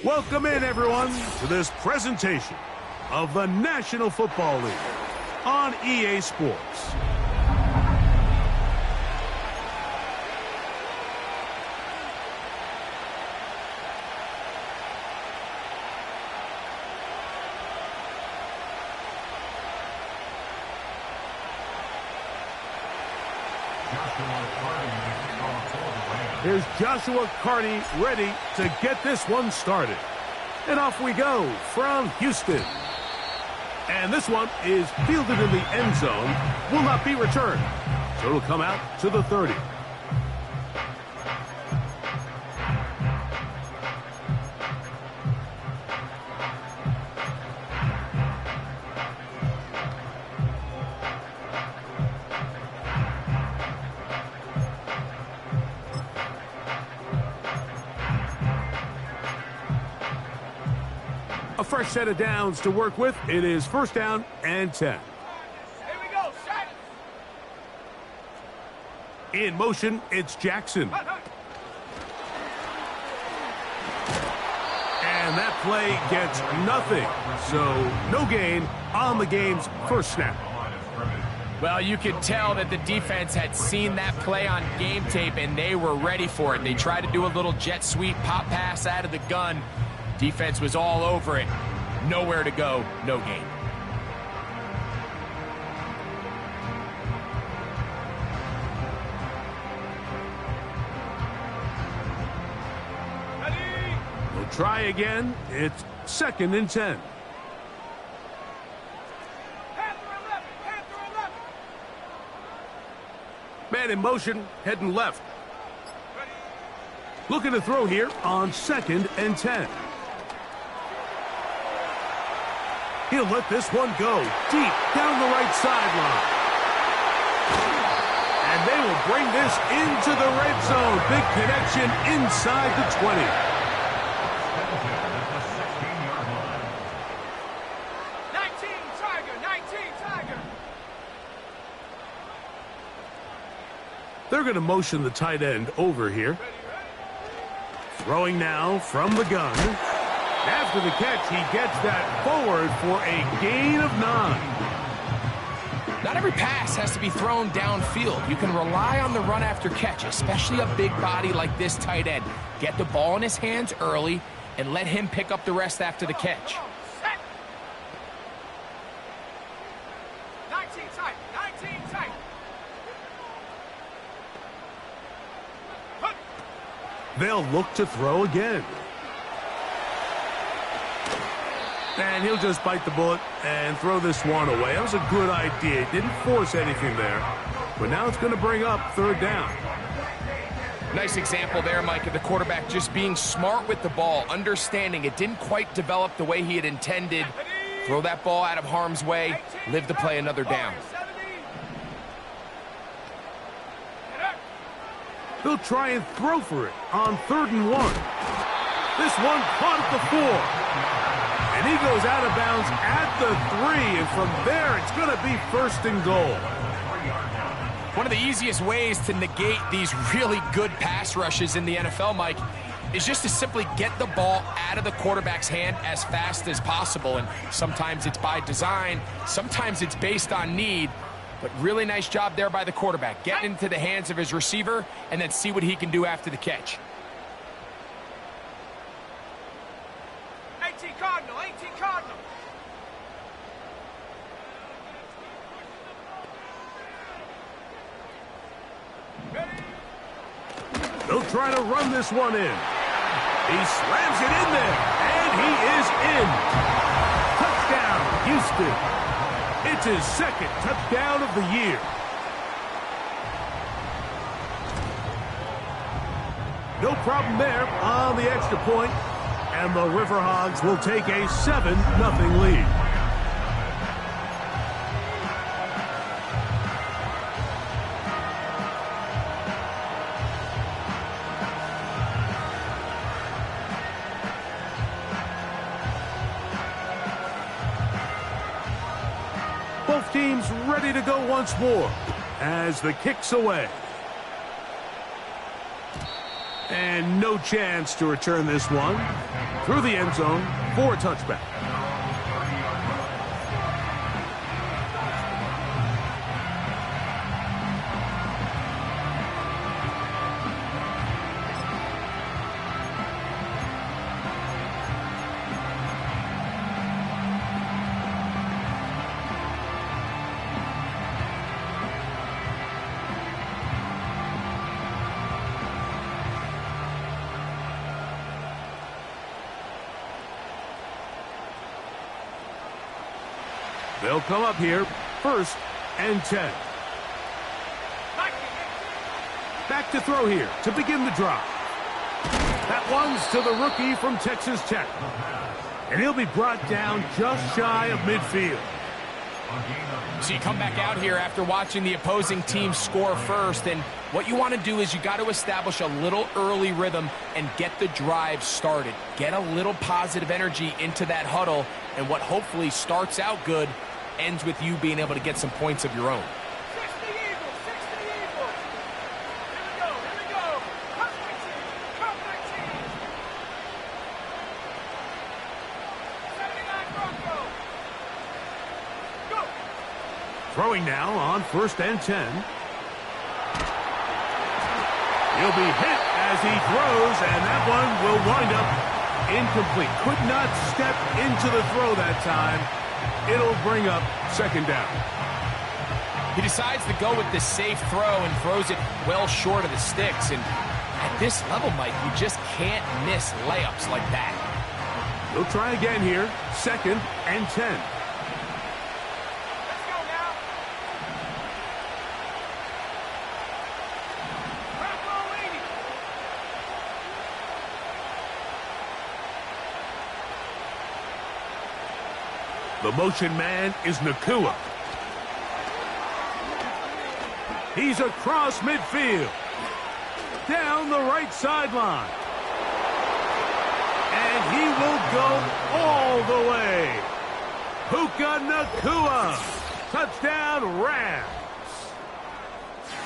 Welcome in, everyone, to this presentation of the National Football League on EA Sports. Here's Joshua Carney ready to get this one started. And off we go from Houston. And this one is fielded in the end zone, will not be returned. So it'll come out to the 30. A fresh set of downs to work with. It is first down and 10. Here we go, set. In motion, it's Jackson. And that play gets nothing. So no gain on the game's first snap. Well, you could tell that the defense had seen that play on game tape and they were ready for it. They tried to do a little jet sweep pop pass out of the gun. Defense was all over it. Nowhere to go, no gain. We'll try again. It's second and 10. Man in motion, heading left. Looking to throw here on second and 10. He'll let this one go deep down the right sideline. And they will bring this into the red zone. Big connection inside the 20. 19 Tiger. They're going to motion the tight end over here. Throwing now from the gun. After the catch, he gets that forward for a gain of 9. Not every pass has to be thrown downfield. You can rely on the run after catch, especially a big body like this tight end. Get the ball in his hands early and let him pick up the rest after the catch. 19 tight. They'll look to throw again. And he'll just bite the bullet and throw this one away. That was a good idea. Didn't force anything there. But now it's going to bring up third down. Nice example there, Mike, of the quarterback just being smart with the ball, understanding it didn't quite develop the way he had intended. Throw that ball out of harm's way, live to play another down. They'll try and throw for it on third and 1. This one caught at the 4. And he goes out of bounds at the 3, and from there, it's going to be first and goal. One of the easiest ways to negate these really good pass rushes in the NFL, Mike, is just to simply get the ball out of the quarterback's hand as fast as possible. And sometimes it's by design, sometimes it's based on need, but really nice job there by the quarterback. Get into the hands of his receiver and then see what he can do after the catch. 18 Cardinal. They'll try to run this one in. He slams it in there, and he is in. Touchdown, Houston. It's his second touchdown of the year. No problem there on the extra point. And the Riverhogs will take a 7-0 lead. Both teams ready to go once more as the kick's away. And no chance to return this one through the end zone for a touchback. They'll come up here, 1st and 10. Back to throw here to begin the drive. That one's to the rookie from Texas Tech. And he'll be brought down just shy of midfield. So you come back out here after watching the opposing team score first, and what you want to do is you got to establish a little early rhythm and get the drive started. Get a little positive energy into that huddle, and what hopefully starts out good ends with you being able to get some points of your own. 60 Eagles, 60 Eagles. Here we go. Come 19. 79 Broncos. Go. Throwing now on 1st and 10. He'll be hit as he throws, and that one will wind up incomplete. Could not step into the throw that time. It'll bring up 2nd down. He decides to go with the safe throw and throws it well short of the sticks. And at this level, Mike, you just can't miss layups like that. He'll try again here, 2nd and 10. Let's go now. Bronco leading. The motion man is Nakua. He's across midfield. Down the right sideline. And he will go all the way. Puka Nakua. Touchdown, Rams.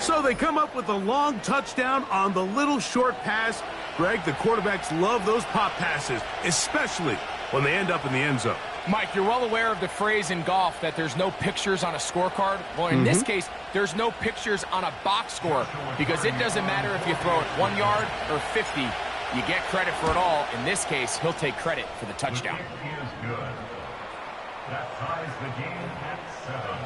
So they come up with a long touchdown on the little short pass. Greg, the quarterbacks love those pop passes, especially when they end up in the end zone. Mike, you're well aware of the phrase in golf that there's no pictures on a scorecard. Well, in this case, there's no pictures on a box score because it doesn't matter if you throw it 1 yard or 50. You get credit for it all. In this case, he'll take credit for the touchdown. He is good. That ties the game at 7.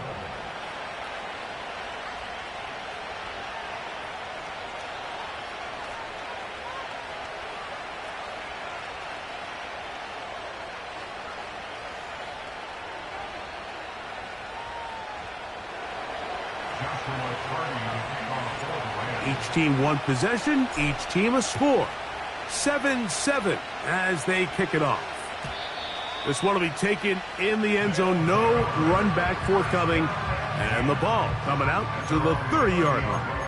Each team one possession, each team a score. 7-7 as they kick it off. This one will be taken in the end zone. No run back forthcoming. And the ball coming out to the 30-yard line.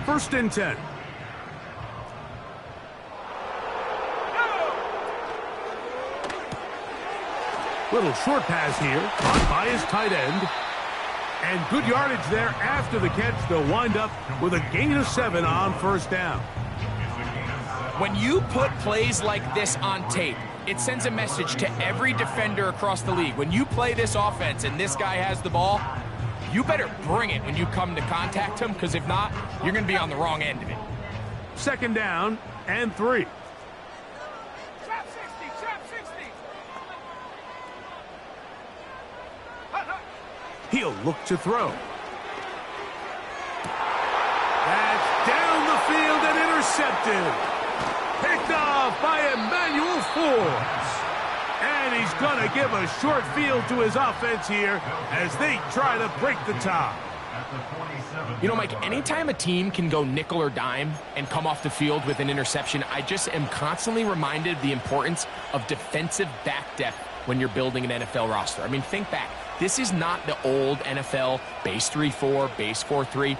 First and 10. Little short pass here, caught by his tight end. And good yardage there after the catch. They'll wind up with a gain of 7 on 1st down. When you put plays like this on tape, it sends a message to every defender across the league. When you play this offense and this guy has the ball, you better bring it when you come to contact him, because if not, you're going to be on the wrong end of it. 2nd down and 3. Trap 60, trap 60. He'll look to throw. That's down the field and intercepted. Picked off by Emmanuel Forbes. And he's going to give a short field to his offense here as they try to break the tie. You know, Mike, anytime a team can go nickel or dime and come off the field with an interception, I just am constantly reminded of the importance of defensive back depth when you're building an NFL roster. I mean, think back. This is not the old NFL base 3-4, base 4-3.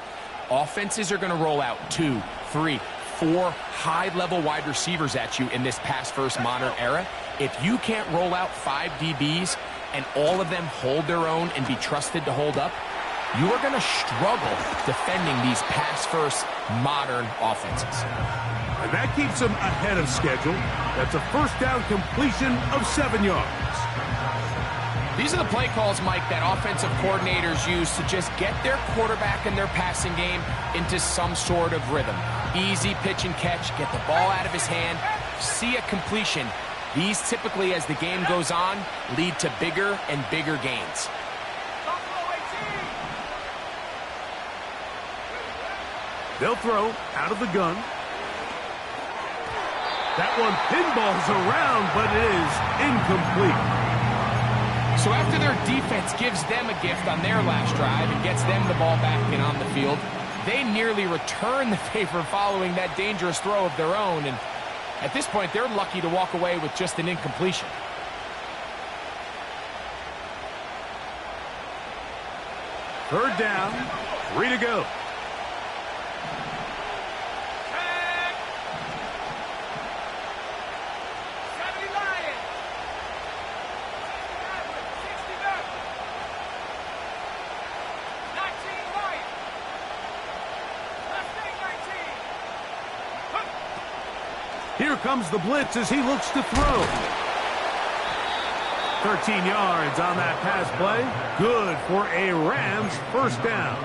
Offenses are going to roll out 2, 3, 4 high-level wide receivers at you in this pass-first modern era. If you can't roll out 5 DBs and all of them hold their own and be trusted to hold up, you are going to struggle defending these pass-first modern offenses. And that keeps them ahead of schedule. That's a first down completion of 7 yards. These are the play calls, Mike, that offensive coordinators use to just get their quarterback and their passing game into some sort of rhythm. Easy pitch and catch, get the ball out of his hand, see a completion. These typically, as the game goes on, lead to bigger and bigger gains. They'll throw out of the gun. That one pinballs around, but it is incomplete. So after their defense gives them a gift on their last drive and gets them the ball back and on the field, they nearly return the favor following that dangerous throw of their own. And at this point, they're lucky to walk away with just an incompletion. Third down, 3 to go. Here comes the blitz as he looks to throw. 13 yards on that pass play. Good for a Rams first down.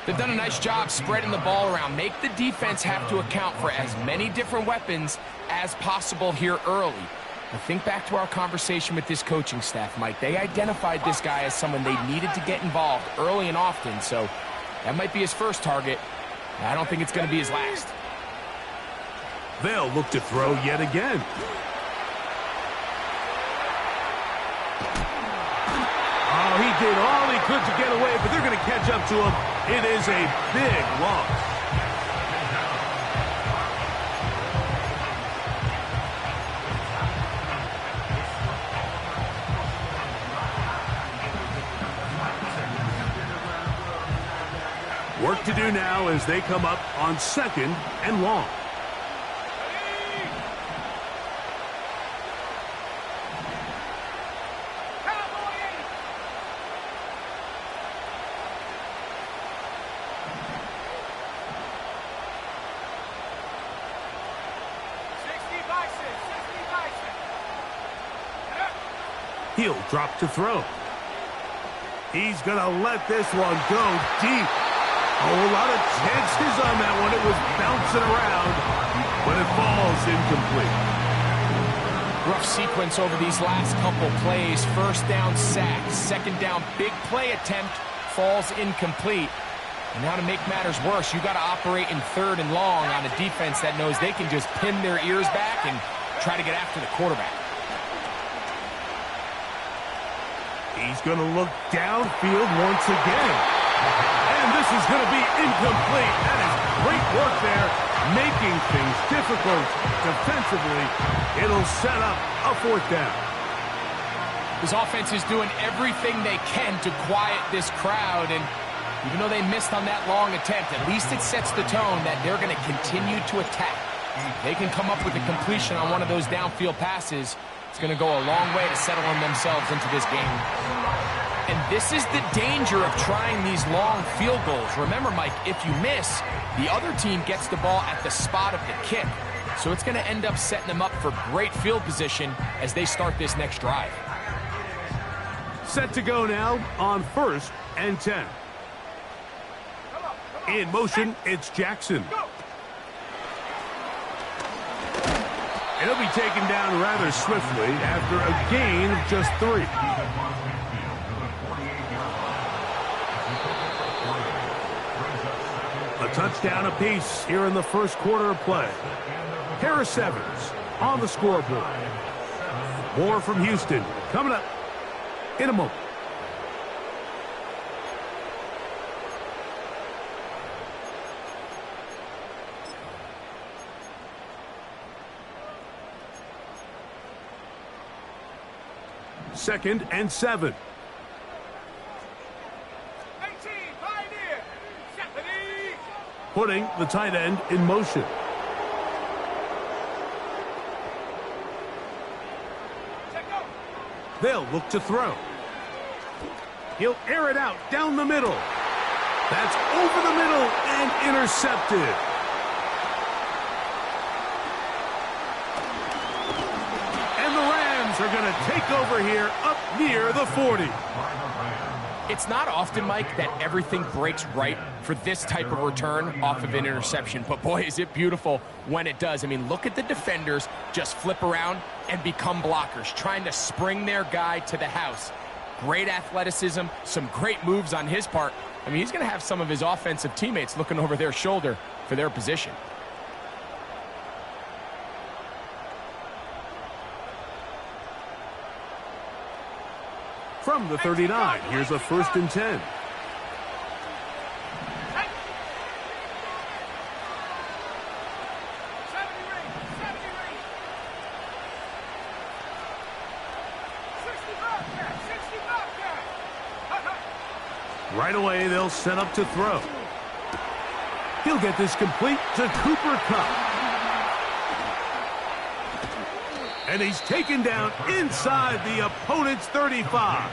They've done a nice job spreading the ball around. Make the defense have to account for as many different weapons as possible here early. Now think back to our conversation with this coaching staff, Mike. They identified this guy as someone they needed to get involved early and often, so that might be his first target. I don't think it's going to be his last. They'll look to throw yet again. Oh, he did all he could to get away, but they're going to catch up to him. It is a big loss. Work to do now as they come up on 2nd and long. He'll drop to throw. He's going to let this one go deep. A whole lot of chances on that one. It was bouncing around, but it falls incomplete. Rough sequence over these last couple plays. First down sack, second down big play attempt, falls incomplete. And now to make matters worse, you got to operate in 3rd and long on a defense that knows they can just pin their ears back and try to get after the quarterback. He's going to look downfield once again. And this is going to be incomplete. That is great work there, making things difficult defensively. It'll set up a 4th down. This offense is doing everything they can to quiet this crowd, and even though they missed on that long attempt, at least it sets the tone that they're going to continue to attack. They can come up with a completion on one of those downfield passes. It's going to go a long way to settling themselves into this game. And this is the danger of trying these long field goals. Remember, Mike, if you miss, the other team gets the ball at the spot of the kick. So it's going to end up setting them up for great field position as they start this next drive. Set to go now on 1st and 10. In motion, it's Jackson. He'll be taken down rather swiftly after a gain of just 3. A touchdown apiece here in the first quarter of play. Harris Evans on the scoreboard. More from Houston coming up in a moment. Second and 7. 18, Pioneer. Stephanie. putting the tight end in motion. They'll look to throw. He'll air it out down the middle. That's over the middle and intercepted. And the Rams are going to take over here up near the 40. It's not often, Mike, that everything breaks right for this type of return off of an interception. But, boy, is it beautiful when it does. I mean, look at the defenders just flip around and become blockers, trying to spring their guy to the house. Great athleticism, some great moves on his part. I mean, he's going to have some of his offensive teammates looking over their shoulder for their position. From the 39, here's a 1st and 10. Right away, they'll set up to throw. He'll get this complete to Cooper Kupp. And he's taken down inside the opponent's 35.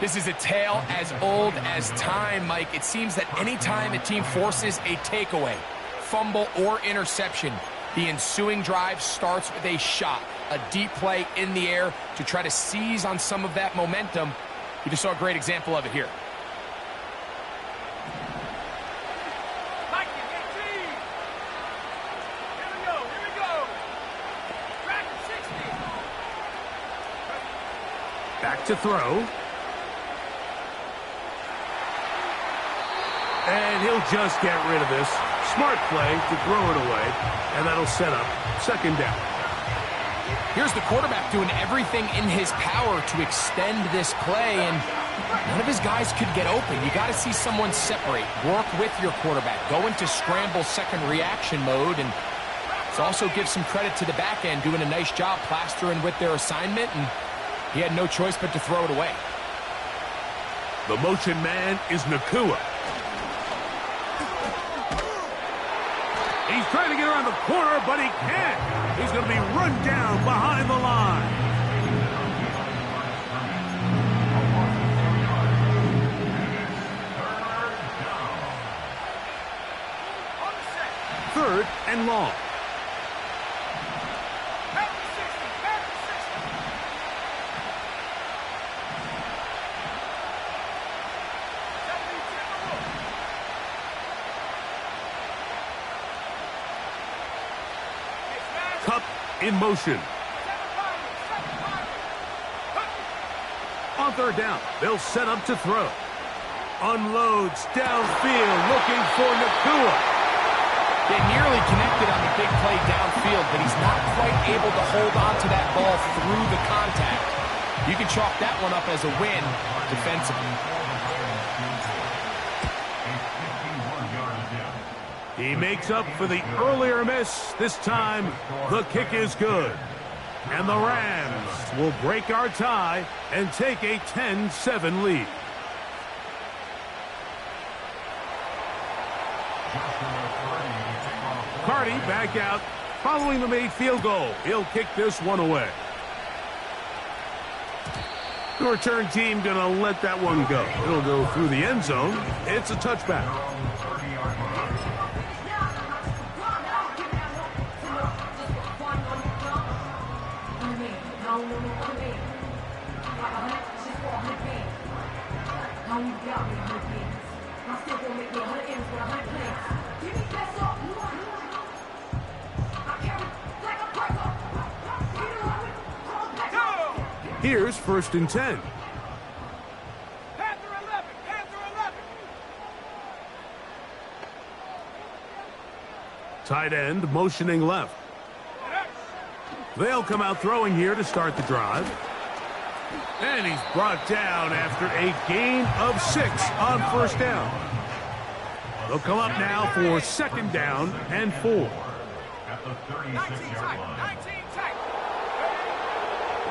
This is a tale as old as time, Mike. It seems that anytime a team forces a takeaway, fumble, or interception, the ensuing drive starts with a shot, a deep play in the air to try to seize on some of that momentum. You just saw a great example of it here. Back to throw. And he'll just get rid of this. Smart play to throw it away. And that'll set up 2nd down. Here's the quarterback doing everything in his power to extend this play, and none of his guys could get open. You got to see someone separate, work with your quarterback, go into scramble second reaction mode, and it also gives some credit to the back end doing a nice job plastering with their assignment, and he had no choice but to throw it away. The motion man is Nakua. He's trying to get around the corner, but he can't. He's going to be run down behind the line. Third and long. Kupp in motion. On 3rd down, they'll set up to throw. Unloads downfield, looking for Nakua. They nearly connected on the big play downfield, but he's not quite able to hold on to that ball through the contact. You can chalk that one up as a win defensively. He makes up for the earlier miss. This time, the kick is good. And the Rams will break our tie and take a 10-7 lead. Carty back out following the made field goal. He'll kick this one away. The return team going to let that one go. It'll go through the end zone. It's a touchback. Here's 1st and 10. Panther 11, Panther 11. Tight end motioning left. They'll come out throwing here to start the drive. And he's brought down after a gain of 6 on 1st down. They'll come up now for 2nd down and 4. At the 36-yard line. 19 tight.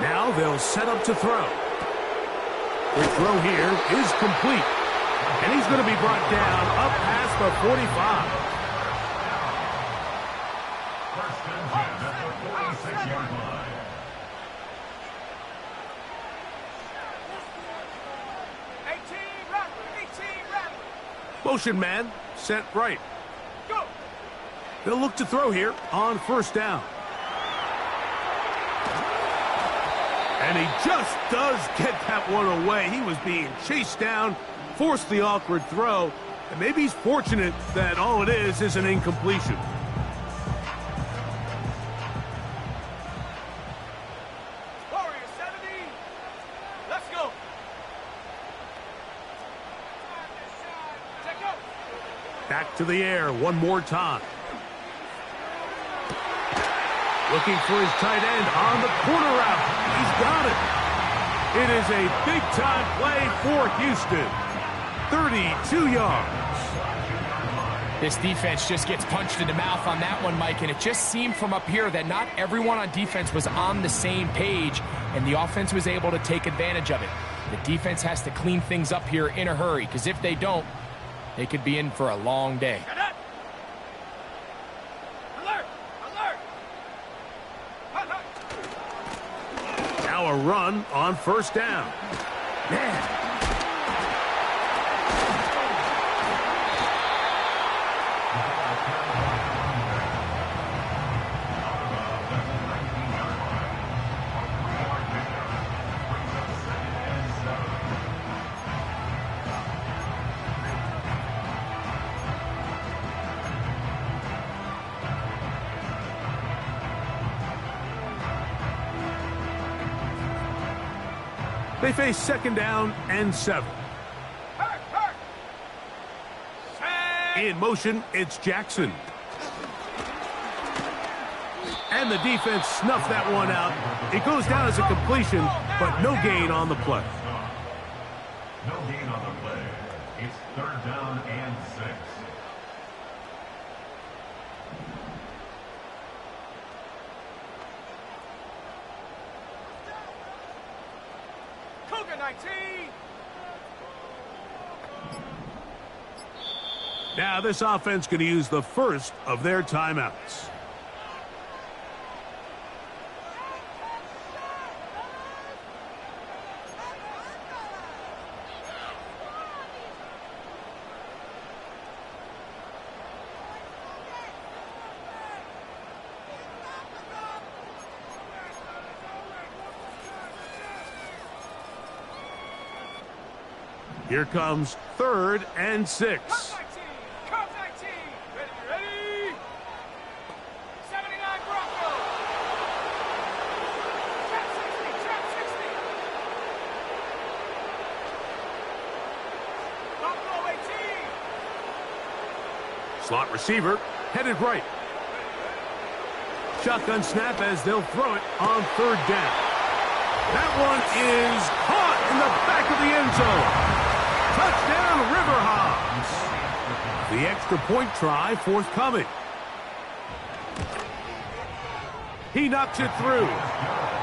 Now they'll set up to throw. The throw here is complete. And he's going to be brought down up past the 45. First and 10 at the 46-yard line. Motion man, set right. Go. They'll look to throw here on first down. And he just does get that one away. He was being chased down, forced the awkward throw, and maybe he's fortunate that all it is an incompletion. Warrior 70. Let's go. Check up. Back to the air one more time. Looking for his tight end on the corner route. He's got it. It is a big-time play for Houston. 32 yards. This defense just gets punched in the mouth on that one, Mike, and it just seemed from up here that not everyone on defense was on the same page, and the offense was able to take advantage of it. The defense has to clean things up here in a hurry, because if they don't, they could be in for a long day. Alert! Alert! Now a run on first down. Man. They face second down and 7. In motion, it's Jackson. And the defense snuffed that one out. It goes down as a completion, but no gain on the play. No gain on the play. It's third down and 6. Cougar 19. Now this offense going to use the first of their timeouts. Here comes third and 6. Cubs 19. Ready? 79 Broncos. Trap 60. Buffalo 18. Slot receiver headed right. Shotgun snap as they'll throw it on third down. That one is caught in the back of the end zone. Touchdown, Riverhogs. The extra point try forthcoming. He knocks it through.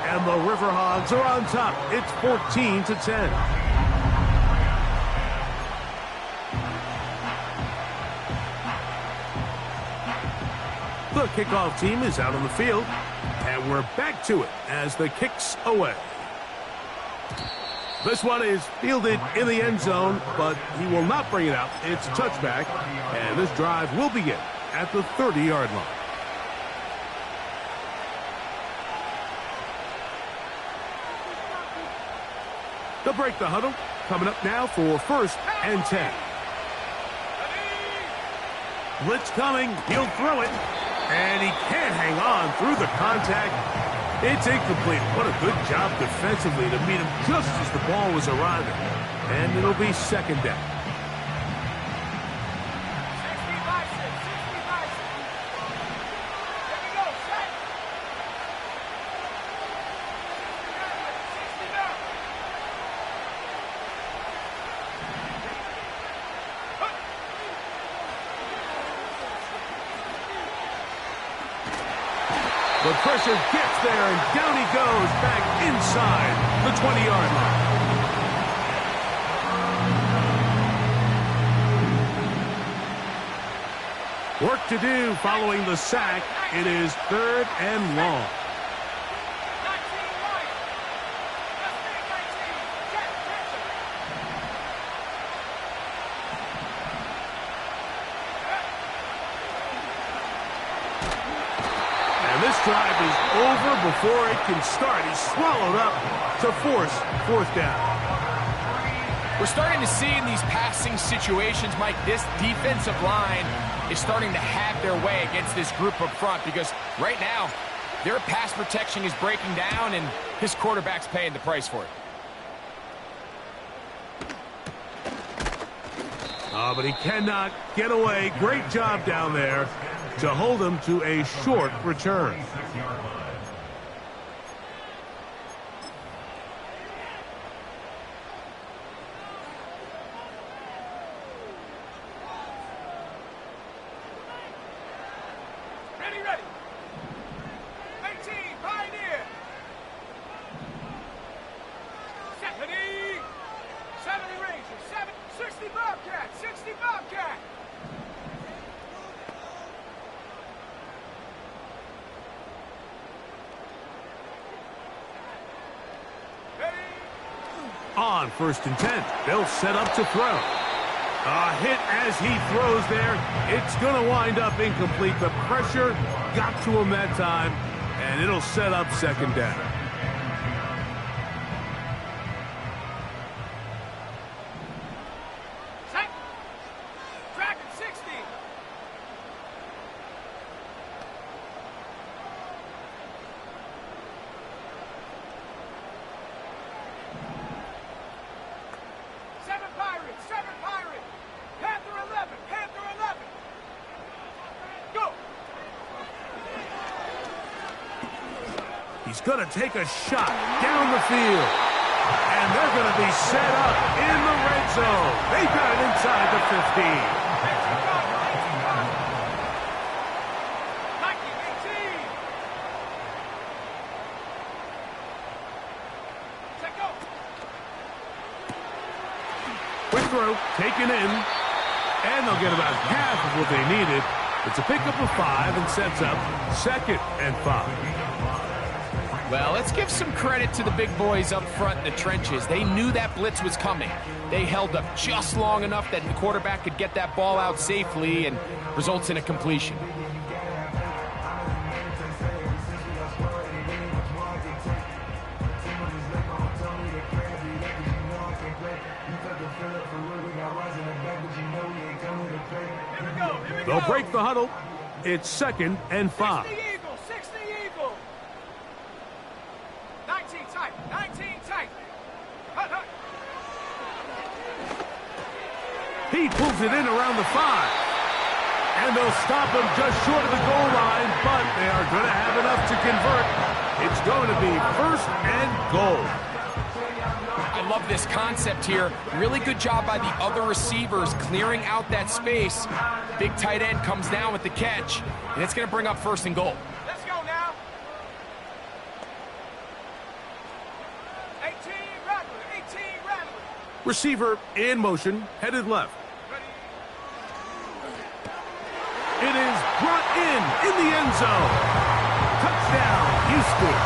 And the Riverhogs are on top. It's 14-10. The kickoff team is out on the field. And we're back to it as the kick's away. This one is fielded in the end zone, but he will not bring it out. It's a touchback, and this drive will begin at the 30-yard line. They'll break the huddle. Coming up now for first and 10. Blitz coming. He'll throw it, and he can't hang on through the contact. It's incomplete. What a good job defensively to meet him just as the ball was arriving. And it'll be second down. 60 by 6. Here we go. Set. 60 down. The pressure gets there, and down he goes back inside the 20-yard line. Work to do following the sack. It is 3rd and long. 19 right. Let's take 19. Check. And this drive is over before it can start. He's swallowed up to force 4th down. We're starting to see in these passing situations, Mike, this defensive line is starting to have their way against this group up front because right now, their pass protection is breaking down and his quarterback's paying the price for it. Oh, but he cannot get away. Great job down there to hold him to a short return. Ready. 18, Pioneer. 70 Rangers. 60 Bobcat. 60 Bobcat. On 1st and 10, they'll set up to throw. A hit as he throws there. It's going to wind up incomplete. The pressure got to him that time, and it'll set up 2nd down. Set. Dragon 60. Seven Pirate. Panther 11. Go. He's going to take a shot down the field. And they're going to be set up in the red zone. They've got it inside the 15. 19-18. Set go. Quick throw, taken in. And they'll get about half of what they needed. It's a pickup of 5 and sets up 2nd and 5. Well, let's give some credit to the big boys up front in the trenches. They knew that blitz was coming. They held up just long enough that the quarterback could get that ball out safely and results in a completion. They'll break the huddle. It's 2nd and 5. 60 Eagle. 19 tight. Hut. He pulls it in around the 5. And they'll stop him just short of the goal line, but they are going to have enough to convert. It's going to be 1st and goal. I love this concept here. Really good job by the other receivers clearing out that space. Big tight end comes down with the catch, and it's going to bring up 1st and goal. Let's go now. 18 Rattler. Receiver in motion, headed left. Ready. It is brought in the end zone. Touchdown, Houston.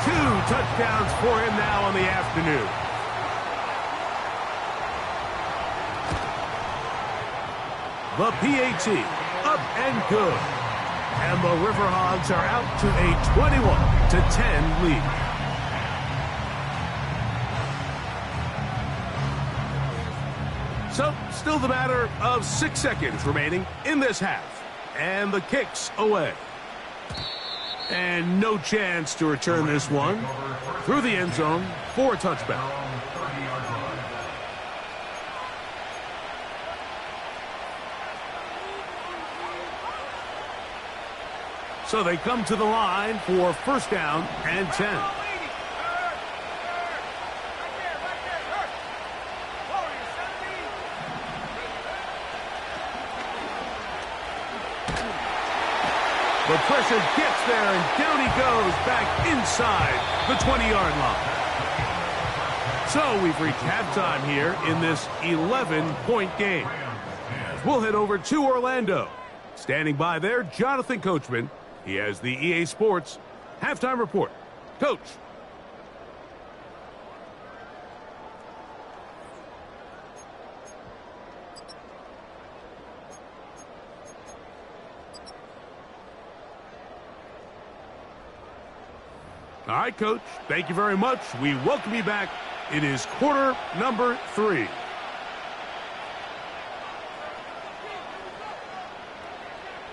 2 touchdowns for him now on the afternoon. The PAT up and good. And the Riverhogs are out to a 21-10 lead. So, still the matter of 6 seconds remaining in this half. And the kick's away. And no chance to return this one. Through the end zone for a touchback. So they come to the line for 1st down and 10. The pressure gets there, and down he goes back inside the 20-yard line. So we've reached halftime here in this 11-point game. We'll head over to Orlando Standing by there, Jonathan Coachman. He has the EA Sports halftime report. Coach. All right, Coach. Thank you very much. We welcome you back. It is quarter number 3.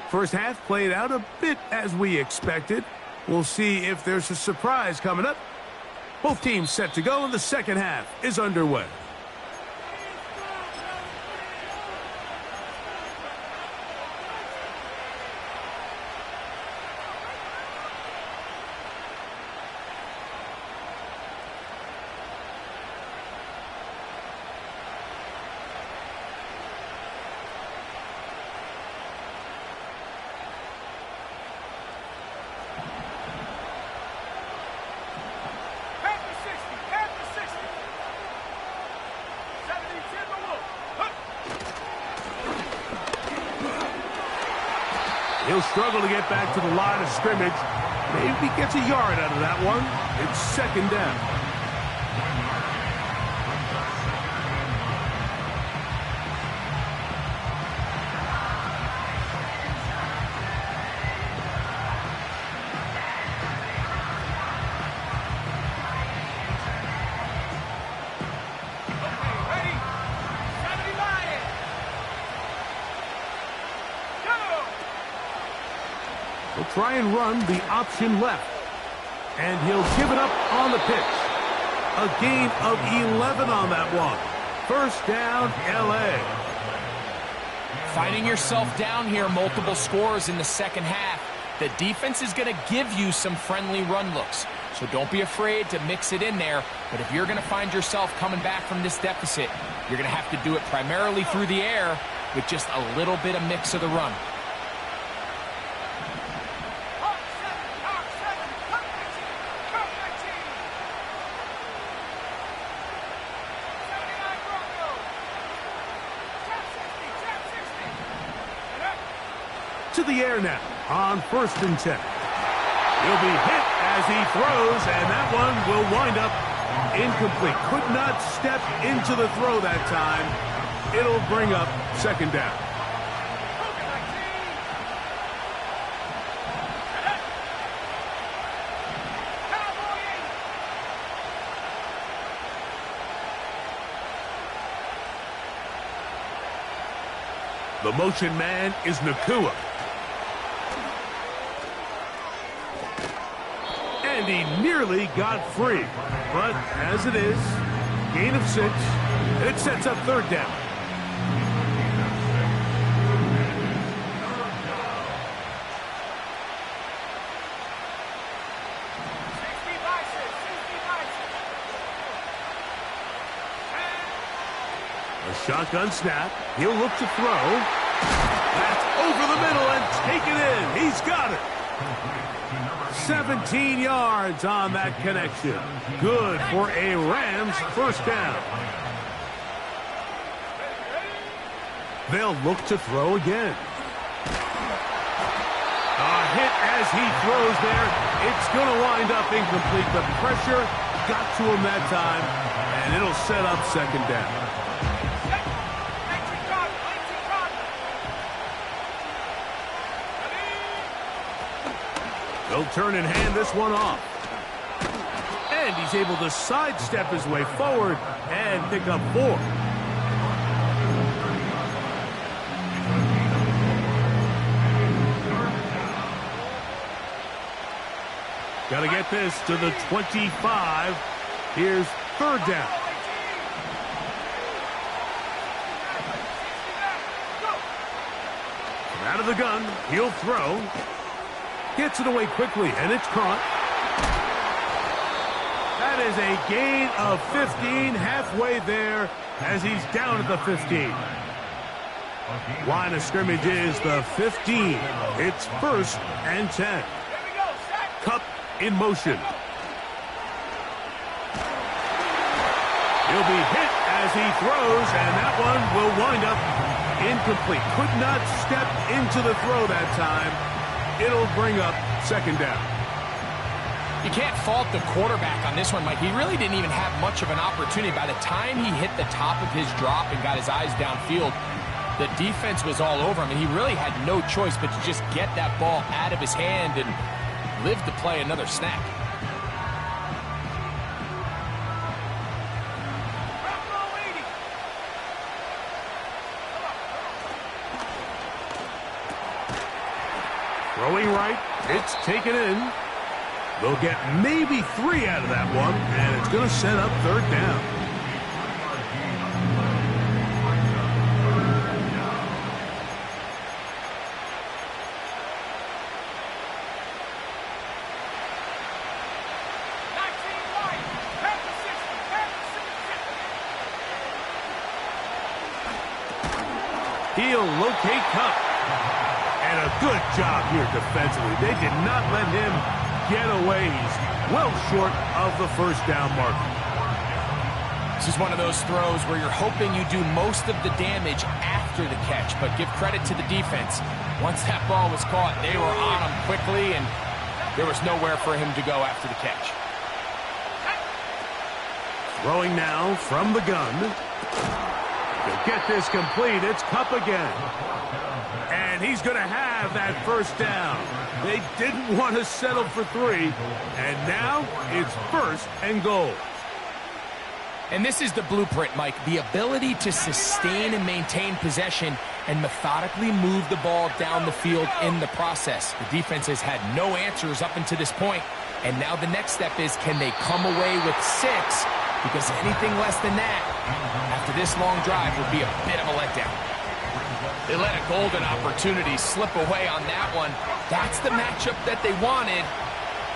First half played out a bit as we expected. We'll see if there's a surprise coming up. Both teams set to go, and the second half is underway. He'll struggle to get back to the line of scrimmage. Maybe he gets a yard out of that one. It's second down. He'll try and run the option left. And he'll give it up on the pitch. A gain of 11 on that one. First down, L.A. Finding yourself down here, multiple scores in the second half. The defense is going to give you some friendly run looks. So don't be afraid to mix it in there. But if you're going to find yourself coming back from this deficit, you're going to have to do it primarily through the air with just a little bit of mix of the run. To the air now on 1st and 10. He'll be hit as he throws, and that one will wind up incomplete. Could not step into the throw that time. It'll bring up second down. The motion man is Nakua. And he nearly got free. But as it is, gain of 6. It sets up third down. A shotgun snap. He'll look to throw. That's over the middle and take it in. He's got it. 17 yards on that connection. Good for a Rams first down. They'll look to throw again. A hit as he throws there. It's going to wind up incomplete. The pressure got to him that time, and it'll set up second down. He'll turn and hand this one off. And he's able to sidestep his way forward and pick up 4. Got to get this to the 25. Here's third down. Out of the gun, he'll throw. Gets it away quickly, and it's caught. That is a gain of 15, halfway there as he's down at the 15. Line of scrimmage is the 15. It's 1st and 10. Cup in motion. He'll be hit as he throws, and that one will wind up incomplete. Could not step into the throw that time. It'll bring up second down. You can't fault the quarterback on this one, Mike. He really didn't even have much of an opportunity. By the time he hit the top of his drop and got his eyes downfield, the defense was all over him, and he really had no choice but to just get that ball out of his hand and live to play another snap. Throwing right, it's taken in. They'll get maybe 3 out of that one, and it's going to set up third down. He'll locate Cup. And a good job here defensively. They did not let him get away. He's well short of the first down marker. This is one of those throws where you're hoping you do most of the damage after the catch, but give credit to the defense. Once that ball was caught, they were on him quickly, and there was nowhere for him to go after the catch. Throwing now from the gun. To get this complete, it's Cup again. And he's going to have that first down. They didn't want to settle for 3, and now it's first and goal. And this is the blueprint, Mike. The ability to sustain and maintain possession and methodically move the ball down the field in the process. The defense has had no answers up until this point, and now the next step is, can they come away with 6? Because anything less than that, after this long drive, would be a bit of a letdown. They let a golden opportunity slip away on that one. That's the matchup that they wanted.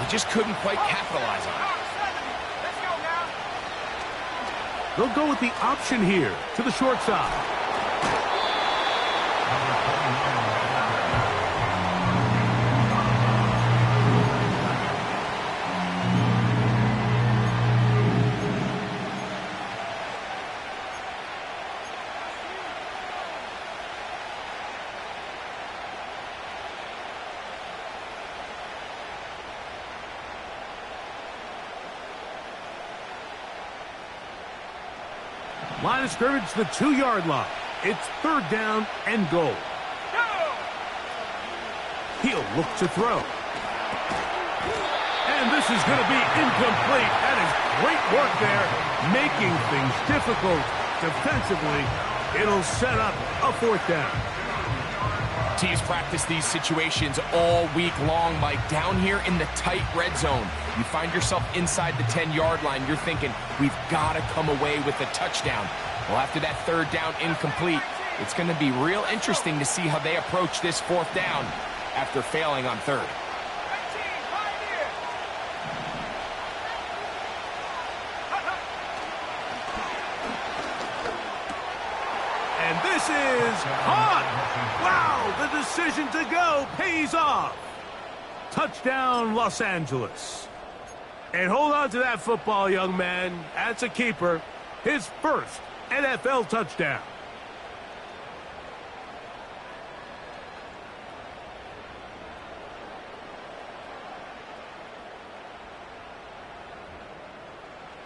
They just couldn't quite capitalize on it. They'll go with the option here to the short side. Line of scrimmage, the 2-yard line. It's third down and goal. He'll look to throw. And this is going to be incomplete. That is great work there, making things difficult defensively. It'll set up a fourth down. Teams practice these situations all week long, Mike. Down here in the tight red zone, you find yourself inside the 10-yard line. You're thinking, we've got to come away with a touchdown. Well, after that third down incomplete, it's going to be real interesting to see how they approach this fourth down after failing on third. And this is caught. Wow, the decision to go pays off. Touchdown, Los Angeles. And hold on to that football, young man. That's a keeper. His first NFL touchdown.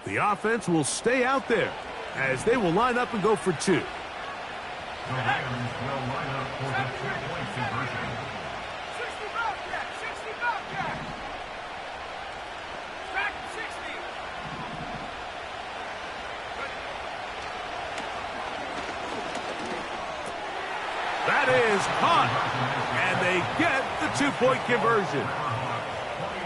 The offense will stay out there as they will line up and go for 2. The Rams will line up for the 2-point conversion. 60 Bobcat, 60 Bobcat. Back 60. That is caught, and they get the 2-point conversion.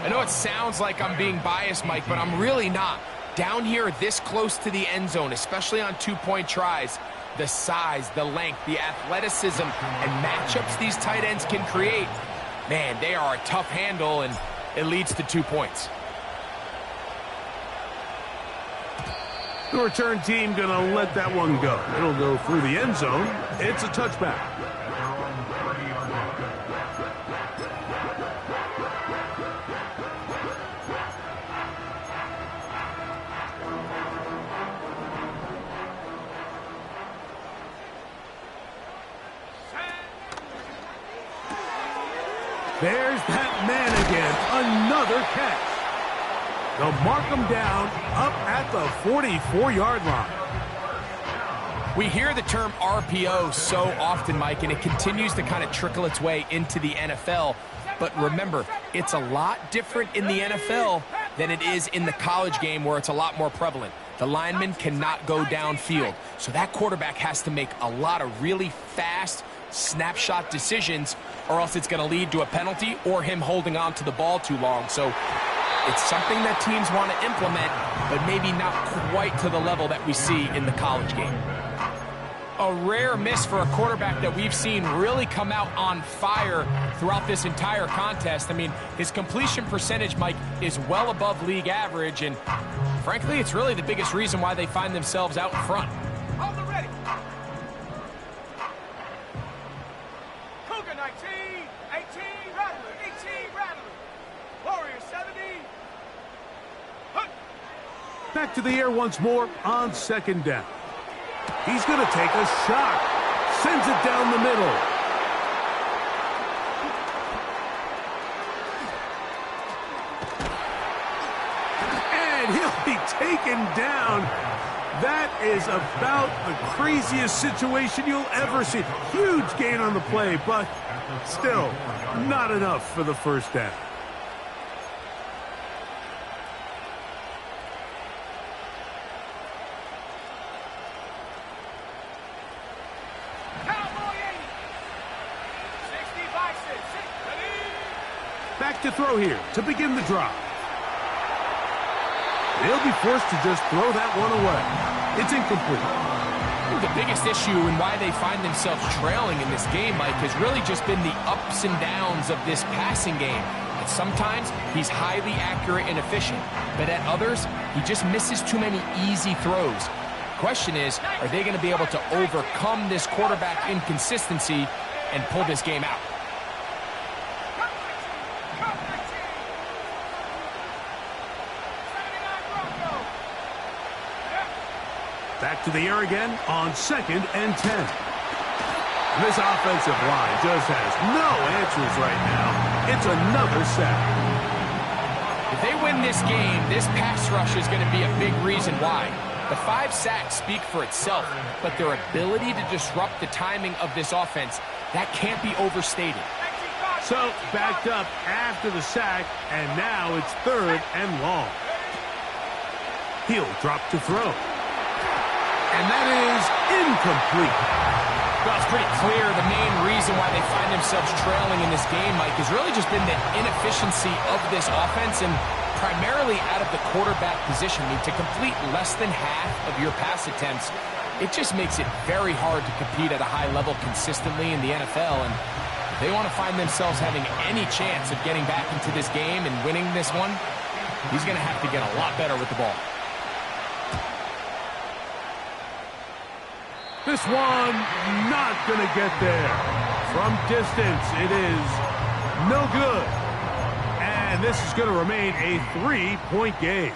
I know it sounds like I'm being biased, Mike, but I'm really not. Down here this close to the end zone, especially on 2-point tries, the size, the length, the athleticism, and matchups these tight ends can create, man, they are a tough handle, and it leads to 2 points. The return team going to let that one go. It'll go through the end zone. It's a touchback. There's that man again. Another catch. They'll mark him down up at the 44-yard line. We hear the term RPO so often, Mike, and it continues to kind of trickle its way into the NFL. But remember, it's a lot different in the NFL than it is in the college game where it's a lot more prevalent. The lineman cannot go downfield, so that quarterback has to make a lot of really fast snapshot decisions, or else it's going to lead to a penalty or him holding on to the ball too long. So it's something that teams want to implement, but maybe not quite to the level that we see in the college game. A rare miss for a quarterback that we've seen really come out on fire throughout this entire contest. I mean, his completion percentage, Mike, is well above league average, and frankly, it's really the biggest reason why they find themselves out in front. Hold it ready. Cougar 19, 18, Rattler, 18, Rattler. Warrior 70. Hook. Back to the air once more on second down. He's going to take a shot. Sends it down the middle. And he'll be taken down. That is about the craziest situation you'll ever see. Huge gain on the play, but still not enough for the first down. Back to throw here to begin the drive. They'll be forced to just throw that one away. It's incomplete. The biggest issue and why they find themselves trailing in this game, Mike, has really just been the ups and downs of this passing game. And sometimes he's highly accurate and efficient, but at others, he just misses too many easy throws. The question is, are they going to be able to overcome this quarterback inconsistency and pull this game out? Back to the air again on 2nd and 10. This offensive line just has no answers right now. It's another sack. If they win this game, this pass rush is going to be a big reason why. The 5 sacks speak for itself, but their ability to disrupt the timing of this offense, that can't be overstated. So backed up after the sack, and now it's 3rd and long. He'll drop to throw. And that is incomplete. Well, it's pretty clear the main reason why they find themselves trailing in this game, Mike, has really just been the inefficiency of this offense and primarily out of the quarterback position. I mean, to complete less than half of your pass attempts, it just makes it very hard to compete at a high level consistently in the NFL. And if they want to find themselves having any chance of getting back into this game and winning this one, he's going to have to get a lot better with the ball. This one not going to get there. From distance, it is no good. And this is going to remain a 3-point game.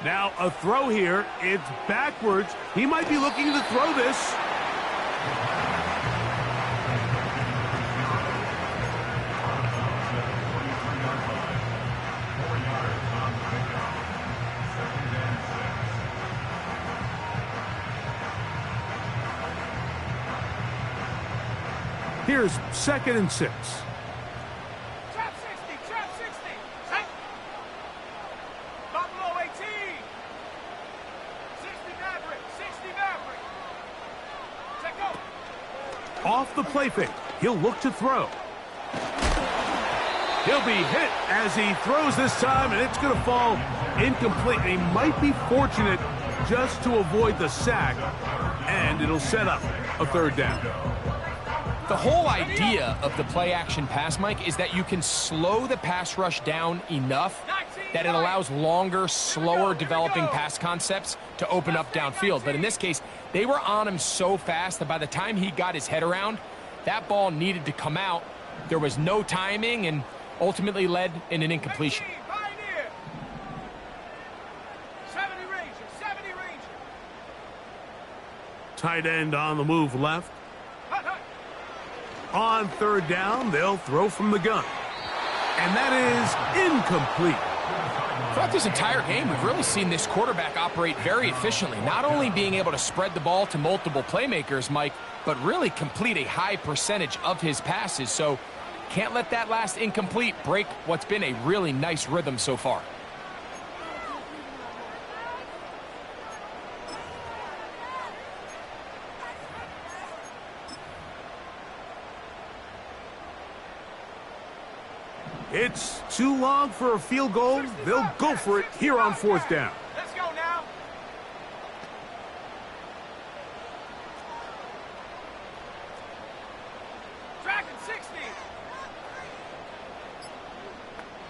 Now a throw here. It's backwards. He might be looking to throw this. Here's 2nd and 6. Trap 60, trap 60. Set. Buffalo 18. 60 Maverick, 60 Maverick. Check go. Off the play fake. He'll look to throw. He'll be hit as he throws this time, and it's going to fall incomplete. He might be fortunate just to avoid the sack, and it'll set up a 3rd down. The whole idea of the play-action pass, Mike, is that you can slow the pass rush down enough that it allows longer, slower developing pass concepts to open up downfield. But in this case, they were on him so fast that by the time he got his head around, that ball needed to come out. There was no timing and ultimately led in an incompletion. 70 Ranger, 70 Ranger. Tight end on the move left. On third down, they'll throw from the gun. And that is incomplete. Throughout this entire game, we've really seen this quarterback operate very efficiently, not only being able to spread the ball to multiple playmakers, Mike, but really complete a high percentage of his passes. So can't let that last incomplete break what's been a really nice rhythm so far. It's too long for a field goal. They'll go for it here on fourth down. Let's go now. Dragon 60.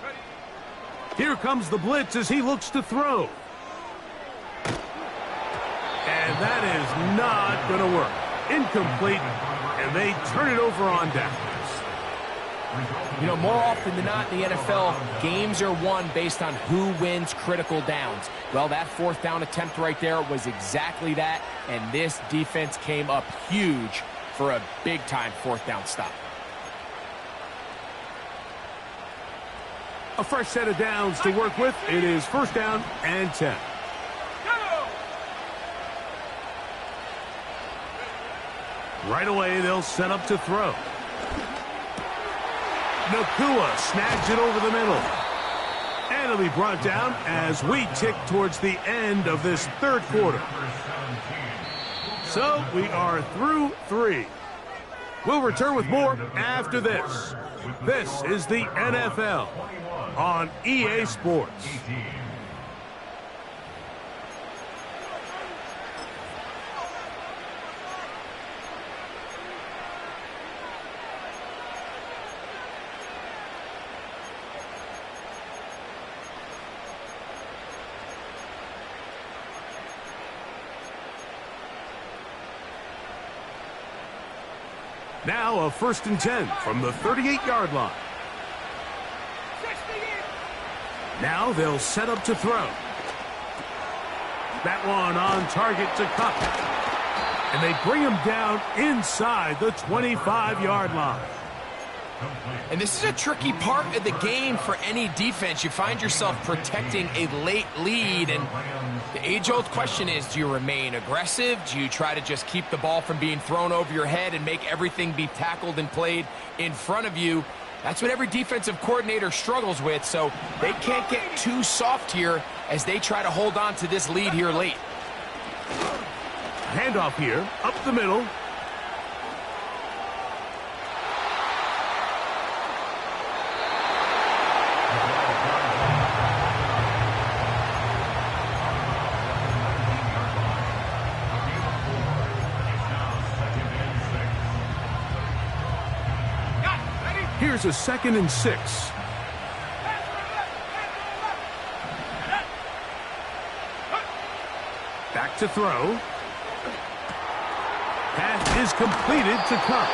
Ready. Here comes the blitz as he looks to throw. And that is not going to work. Incomplete, and they turn it over on downs. You know, more often than not in the NFL, games are won based on who wins critical downs. Well, that fourth down attempt right there was exactly that, and this defense came up huge for a big-time fourth down stop. A fresh set of downs to work with. It is first down and 10. Right away, they'll set up to throw. Nakua snags it over the middle. And it'll be brought down as we tick towards the end of this third quarter. So we are through 3. We'll return with more after this. This is the NFL on EA Sports. Now a first and 10 from the 38-yard line. Now they'll set up to throw. That one on target to Cup. And they bring him down inside the 25-yard line. And this is a tricky part of the game for any defense. You find yourself protecting a late lead, and the age-old question is, do you remain aggressive? Do you try to just keep the ball from being thrown over your head and make everything be tackled and played in front of you? That's what every defensive coordinator struggles with, so they can't get too soft here as they try to hold on to this lead here late. Handoff here, up the middle. Here's a 2nd and 6. Back to throw. Pass is completed to Cup.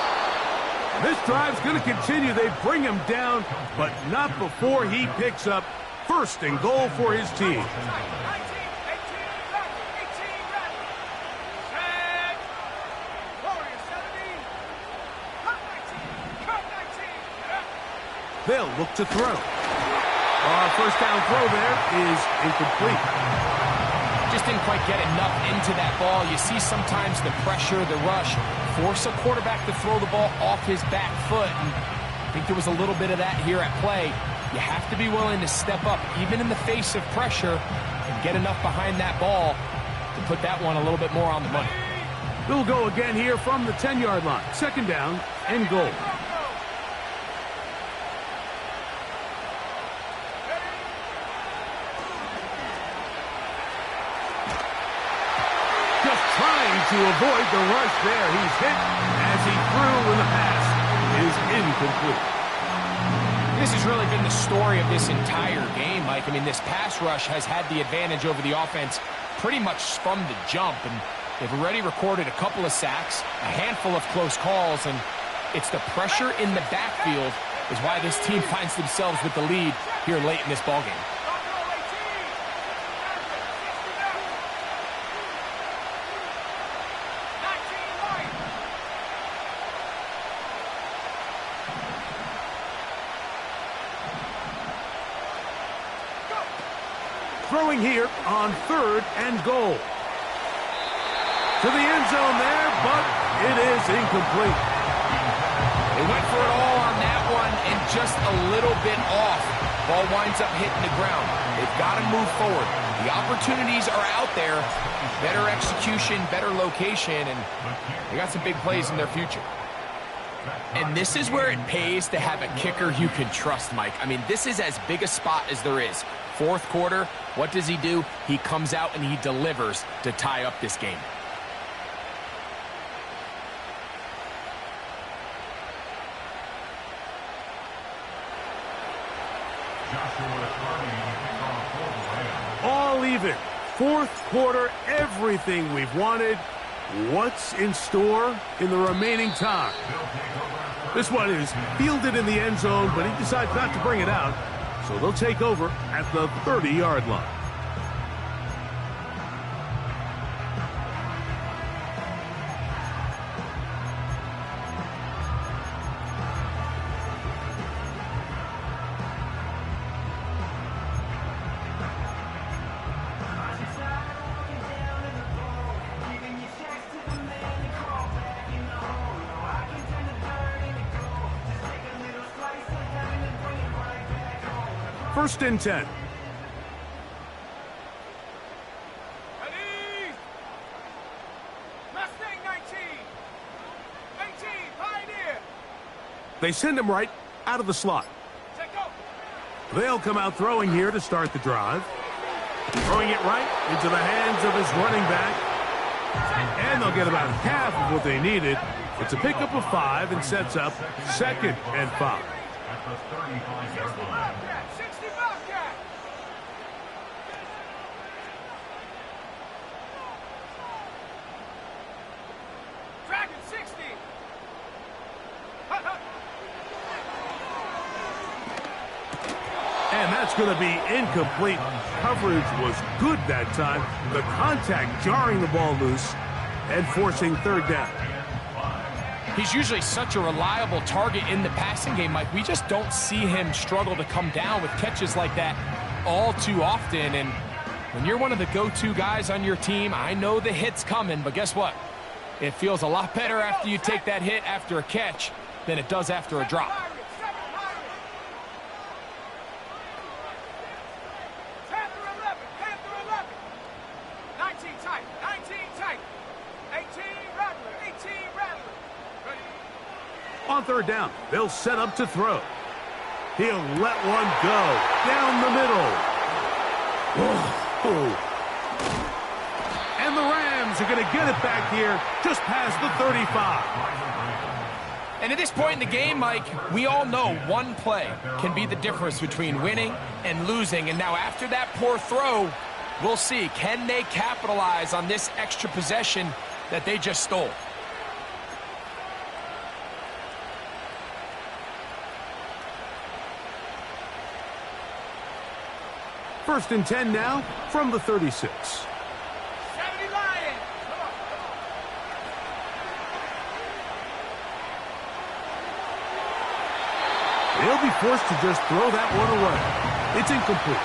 This drive's going to continue. They bring him down, but not before he picks up first and goal for his team. They'll look to throw. First down throw there is incomplete. Just didn't quite get enough into that ball. You see sometimes the pressure, the rush, force a quarterback to throw the ball off his back foot. And I think there was a little bit of that here at play. You have to be willing to step up, even in the face of pressure, and get enough behind that ball to put that one a little bit more on the money. We'll go again here from the 10-yard line. Second down and goal. Trying to avoid the rush there. He's hit as he threw in the pass. incomplete. This has really been the story of this entire game, Mike. I mean, this pass rush has had the advantage over the offense pretty much from the jump, and they've already recorded a couple of sacks, a handful of close calls, and it's the pressure in the backfield is why this team finds themselves with the lead here late in this ballgame. Throwing here on 3rd and goal. To the end zone there, but it is incomplete. They went for it all on that one and just a little bit off. Ball winds up hitting the ground. They've got to move forward. The opportunities are out there. Better execution, better location, and they got some big plays in their future. And this is where it pays to have a kicker you can trust, Mike. I mean, this is as big a spot as there is. 4th quarter, what does he do? He comes out and he delivers to tie up this game. All even. 4th quarter, everything we've wanted. What's in store in the remaining time? This one is fielded in the end zone, but he decides not to bring it out. So they'll take over at the 30-yard line. First and 10. Mustang 19. 18, Pioneer. They send him right out of the slot. Take over. They'll come out throwing here to start the drive. Throwing it right into the hands of his running back. And they'll get about half of what they needed. It's a pickup of 5 and sets up 2nd and 5. At the 35-yard line. 60 Bobcat. Dragon 60. And that's going to be incomplete. Coverage was good that time. The contact jarring the ball loose and forcing 3rd down. He's usually such a reliable target in the passing game, Mike. We just don't see him struggle to come down with catches like that all too often. And when you're one of the go-to guys on your team, I know the hit's coming, but guess what? It feels a lot better after you take that hit after a catch than it does after a drop. 19 tight, 19 tight. 18 Rattler, 18 Rattler. Ready? On 3rd down, they'll set up to throw. He'll let one go down the middle. Whoa. And the Rams are going to get it back here just past the 35. And at this point in the game, Mike, we all know one play can be the difference between winning and losing. And now after that poor throw, we'll see, can they capitalize on this extra possession that they just stole? First and 10 now from the 36. 70 Lions. They'll be forced to just throw that one away. It's incomplete.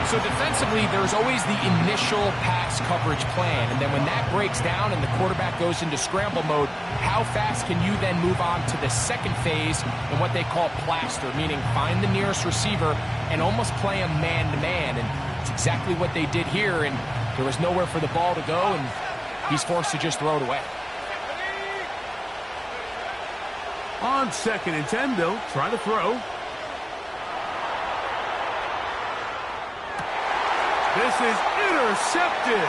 So defensively, there's always the initial pass coverage plan, and then when that breaks down and the quarterback goes into scramble mode, how fast can you then move on to the second phase in what they call plaster, meaning find the nearest receiver and almost play him man-to-man, and it's exactly what they did here, and there was nowhere for the ball to go, and he's forced to just throw it away. On 2nd and 10, they'll try to throw. This is intercepted.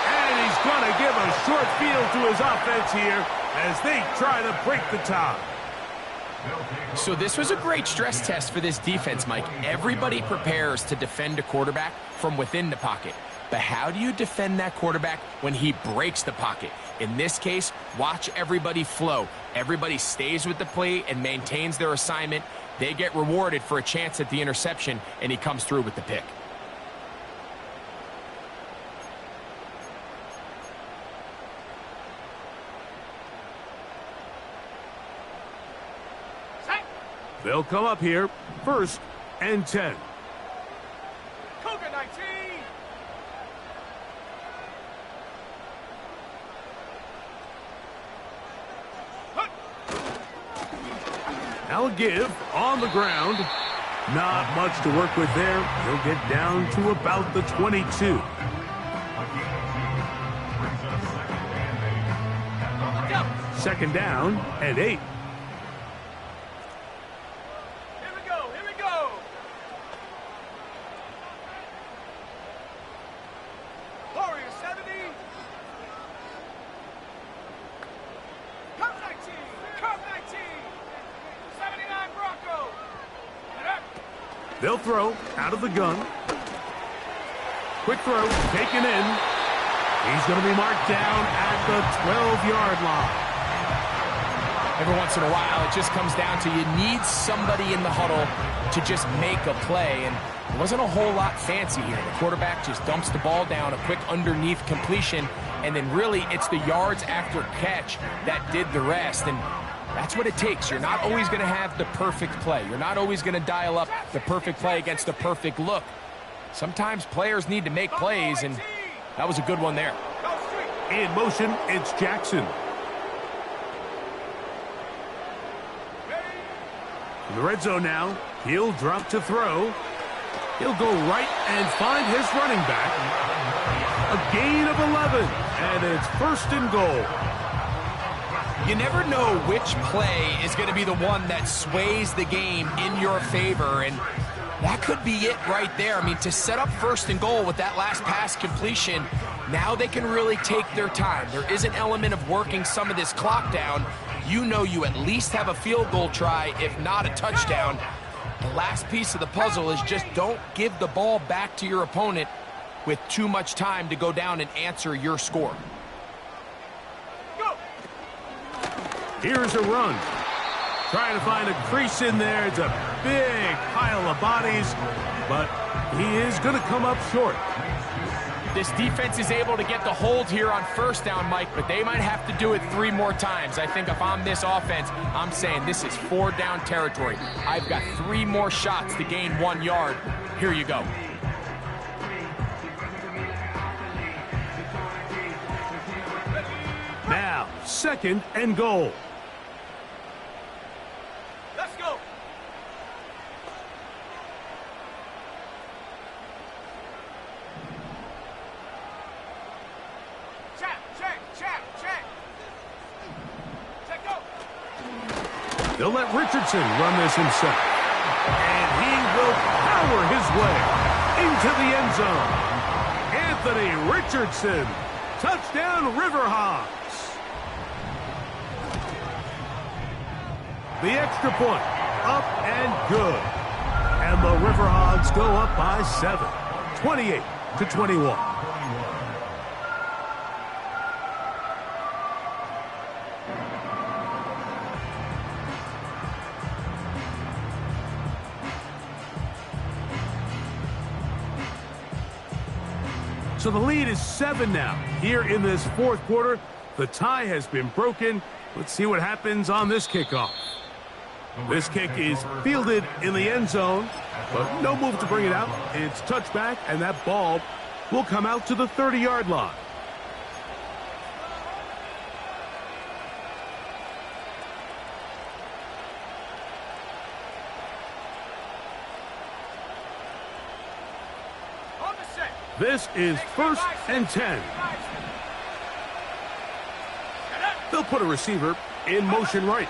And he's going to give a short field to his offense here. as they try to break the tie. So this was a great stress test for this defense, Mike. Everybody prepares to defend a quarterback from within the pocket. But how do you defend that quarterback when he breaks the pocket? In this case, watch everybody flow. Everybody stays with the play and maintains their assignment. They get rewarded for a chance at the interception, and he comes through with the pick. They'll come up here, 1st and 10. Cougar 19. Now give on the ground. Not much to work with there. He'll get down to about the 22. Second down and 8. They'll throw out of the gun. Quick throw, taken in. He's going to be marked down at the 12-yard line. Every once in a while, it just comes down to you need somebody in the huddle to just make a play. And it wasn't a whole lot fancy here. The quarterback just dumps the ball down, a quick underneath completion, and then really it's the yards after catch that did the rest. And that's what it takes. You're not always going to have the perfect play. You're not always going to dial up the perfect play against the perfect look. Sometimes players need to make plays, and that was a good one there. In motion, it's Jackson. In the red zone now, he'll drop to throw. He'll go right and find his running back. A gain of 11, and it's 1st and goal. You never know which play is going to be the one that sways the game in your favor, and that could be it right there. I mean, to set up 1st and goal with that last pass completion, now they can really take their time. There is an element of working some of this clock down. You know you at least have a field goal try, if not a touchdown. The last piece of the puzzle is just don't give the ball back to your opponent with too much time to go down and answer your score. Here's a run. Trying to find a crease in there. It's a big pile of bodies, but he is going to come up short. This defense is able to get the hold here on 1st down, Mike, but they might have to do it 3 more times. I think if I'm this offense, I'm saying this is 4 down territory. I've got 3 more shots to gain 1 yard. Here you go. Now, 2nd and goal. Let's go. Check. Go. They'll let Richardson run this himself. And he will power his way into the end zone. Anthony Richardson. Touchdown, Riverhogs. The extra point, up and good. And the Riverhogs go up by 7, 28-21. So the lead is 7 now. Here in this 4th quarter, the tie has been broken. Let's see what happens on this kickoff. This kick is fielded in the end zone, but no move to bring it out. It's touchback, and that ball will come out to the 30-yard line. This is 1st and 10. They'll put a receiver in motion right.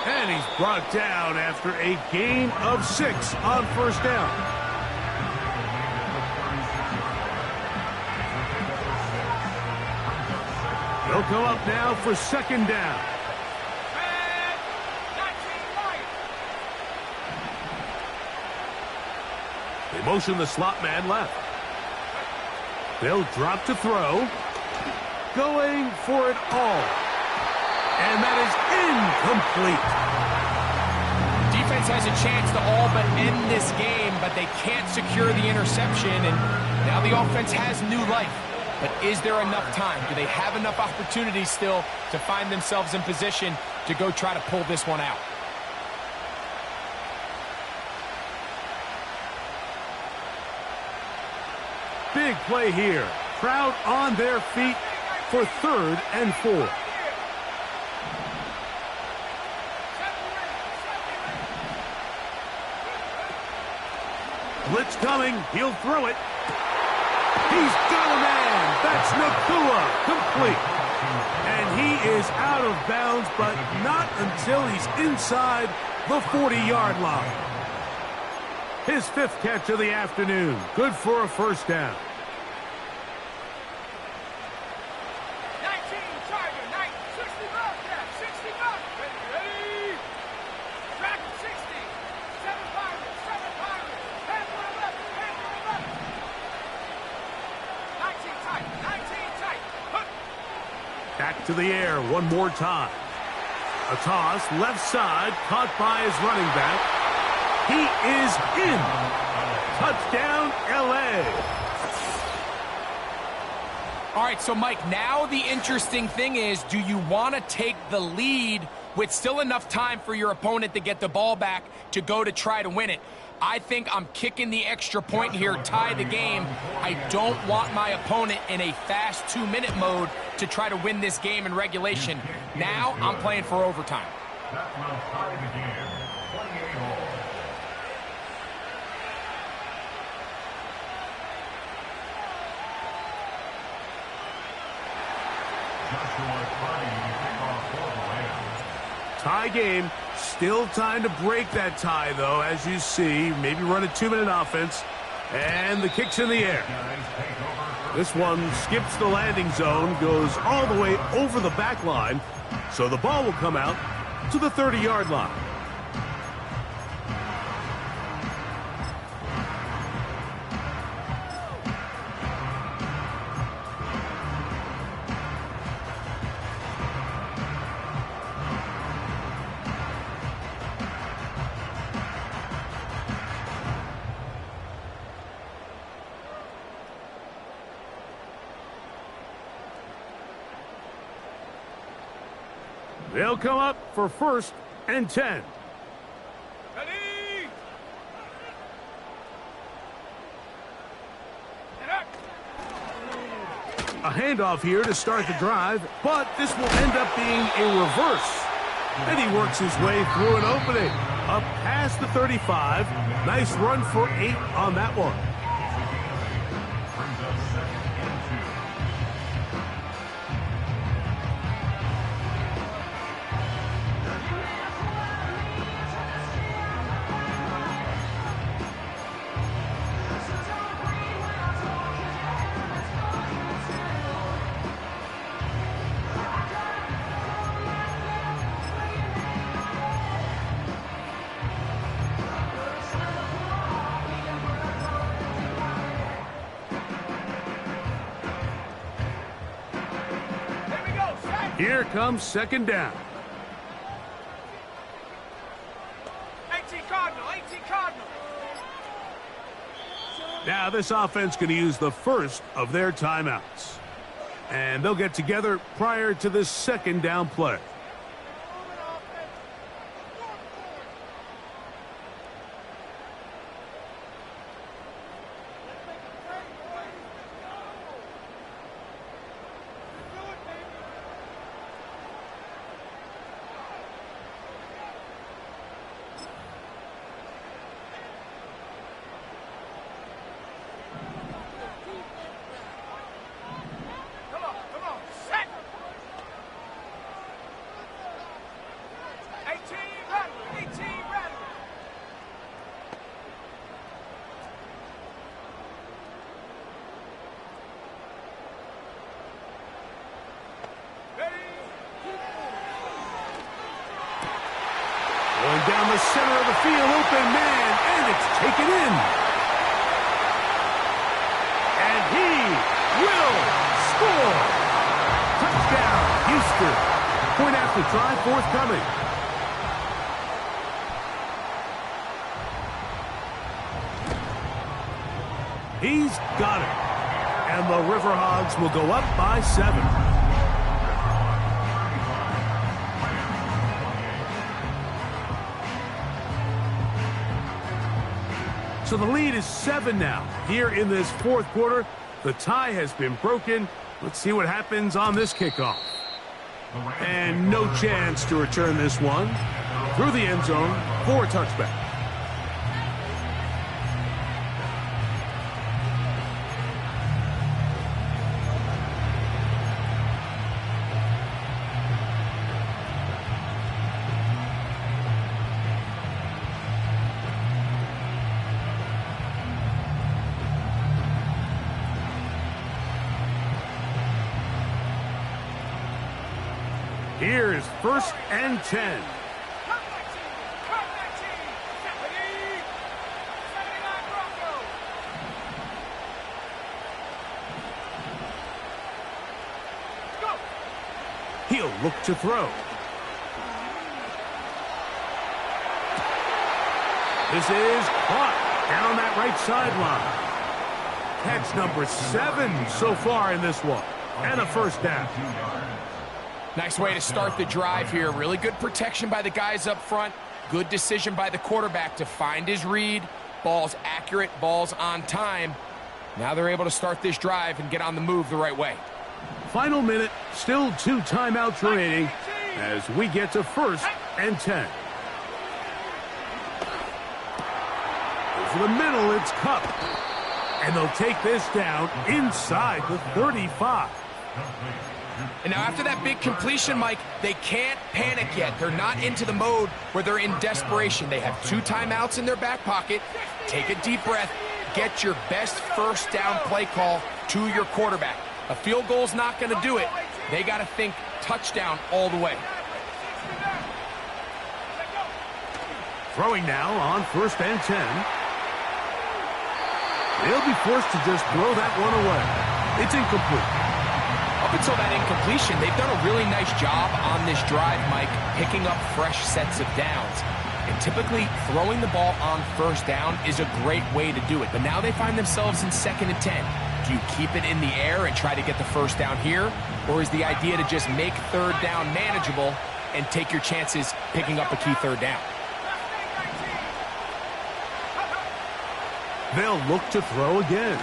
And he's brought down after a gain of 6 on 1st down. They'll come up now for second down. And 19 right. They motion the slot man left. They'll drop to throw. Going for it all. And that is incomplete. Defense has a chance to all but end this game, but they can't secure the interception, and now the offense has new life. But is there enough time? Do they have enough opportunities still to find themselves in position to go try to pull this one out? Big play here. Crowd on their feet for 3rd and 4. Blitz coming. He'll throw it. He's got a man. That's Nakua. Complete. And he is out of bounds, but not until he's inside the 40-yard line. His 5th catch of the afternoon. Good for a first down. 19 target, 60 bucks, yeah, 60 bucks. Ready? Track 60. 7 Pirates, 7 Pirates. Hand one left, hand one left. 19 tight, 19 tight. Hook. Back to the air one more time. A toss, left side, caught by his running back. He is in. Touchdown, L.A. All right, so Mike, now the interesting thing is, do you want to take the lead with still enough time for your opponent to get the ball back to go to try to win it? I think I'm kicking the extra point here, tie the game. I don't want my opponent in a fast 2-minute mode to try to win this game in regulation. Now I'm playing for overtime. That will tie the game. 28 all. Tie game. Still time to break that tie, though, as you see. Maybe run a 2-minute offense. And the kick's in the air. This one skips the landing zone, goes all the way over the back line. So the ball will come out to the 30-yard line. They'll come up for 1st and 10. Ready? And up. A handoff here to start the drive, but this will end up being a reverse. And he works his way through an opening. Up past the 35. Nice run for 8 on that one. Here comes second down. 18 Cardinal, 18 Cardinal. Now this offense going to use the first of their timeouts. And they'll get together prior to the second down play. down the center of the field, open man, and it's taken in. And he will score. Touchdown, Houston. Point after try forthcoming. He's got it. And the Riverhogs will go up by 7. So the lead is 7 now. Here in this fourth quarter, the tie has been broken. Let's see what happens on this kickoff. And no chance to return this one. Through the end zone for a touchback. Here's 1st and 10. He'll look to throw. This is caught down that right sideline. Catch number 7 so far in this one. And a first down. Nice way to start the drive here. Really good protection by the guys up front. Good decision by the quarterback to find his read. Ball's accurate, ball's on time. Now they're able to start this drive and get on the move the right way. Final minute, still 2 timeouts remaining as we get to 1st and 10. Over the middle, it's Cup. And they'll take this down inside the 35. And now after that big completion, Mike, they can't panic yet. They're not into the mode where they're in desperation. They have 2 timeouts in their back pocket. Take a deep breath. Get your best first down play call to your quarterback. A field goal's not going to do it. They got to think touchdown all the way. Throwing now on 1st and 10. They'll be forced to just throw that one away. It's incomplete. Up until that incompletion, they've done a really nice job on this drive, Mike, picking up fresh sets of downs. And typically, throwing the ball on 1st down is a great way to do it. But now they find themselves in 2nd and 10. Do you keep it in the air and try to get the first down here? Or is the idea to just make 3rd down manageable and take your chances picking up a key 3rd down? They'll look to throw again.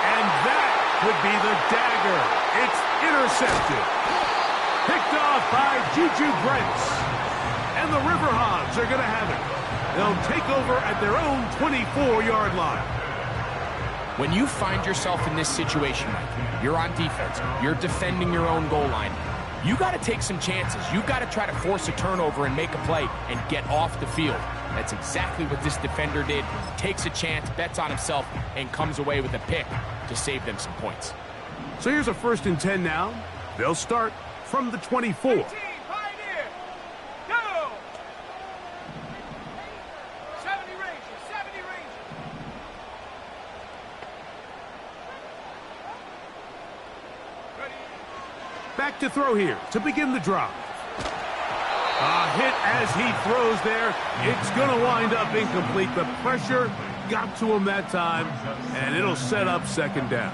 And that would be the dagger. It's intercepted. Picked off by Juju Brents. And the Riverhogs are going to have it. They'll take over at their own 24-yard line. When you find yourself in this situation, Mike, you're on defense, you're defending your own goal line, you got to take some chances. You got to try to force a turnover and make a play and get off the field. That's exactly what this defender did. Takes a chance, bets on himself, and comes away with a pick to save them some points. So here's a 1st and 10 now. They'll start from the 24. 18, Pioneer. Go! 70 Rangers, 70 Rangers. Ready? Back to throw here to begin the drive. A hit as he throws there. It's going to wind up incomplete. The pressure got to him that time, and it'll set up 2nd down.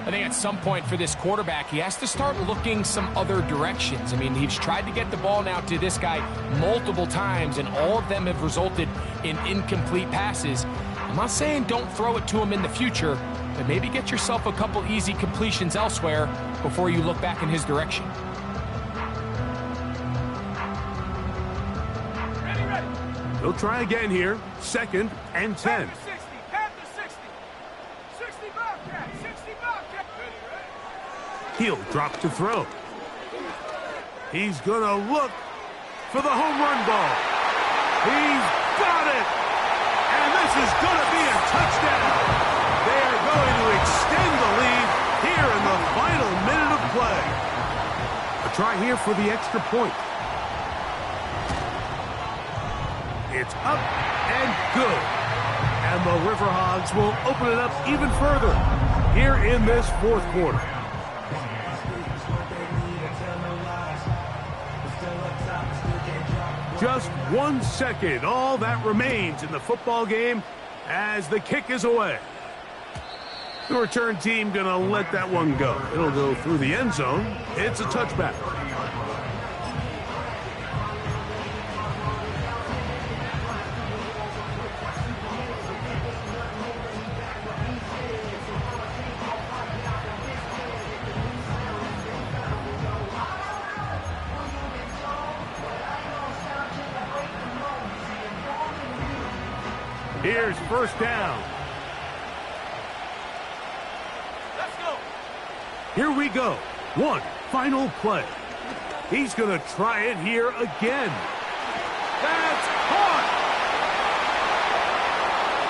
I think at some point for this quarterback, he has to start looking some other directions. I mean, he's tried to get the ball now to this guy multiple times, and all of them have resulted in incomplete passes. I'm not saying don't throw it to him in the future, but maybe get yourself a couple easy completions elsewhere before you look back in his direction. They'll try again here. 2nd and 10. Panther 60, Panther 60. 60 Bobcat, 60 Bobcat. He'll drop to throw. He's going to look for the home run ball. He's got it. And this is going to be a touchdown. They are going to extend the lead here in the final minute of play. A try here for the extra point. It's up and good. And the Riverhogs will open it up even further here in this fourth quarter. Just 1 second, all that remains in the football game as the kick is away. The return team going to let that one go. It'll go through the end zone. It's a touchback. Here's first down. Let's go. Here we go. One final play. He's going to try it here again. That's caught.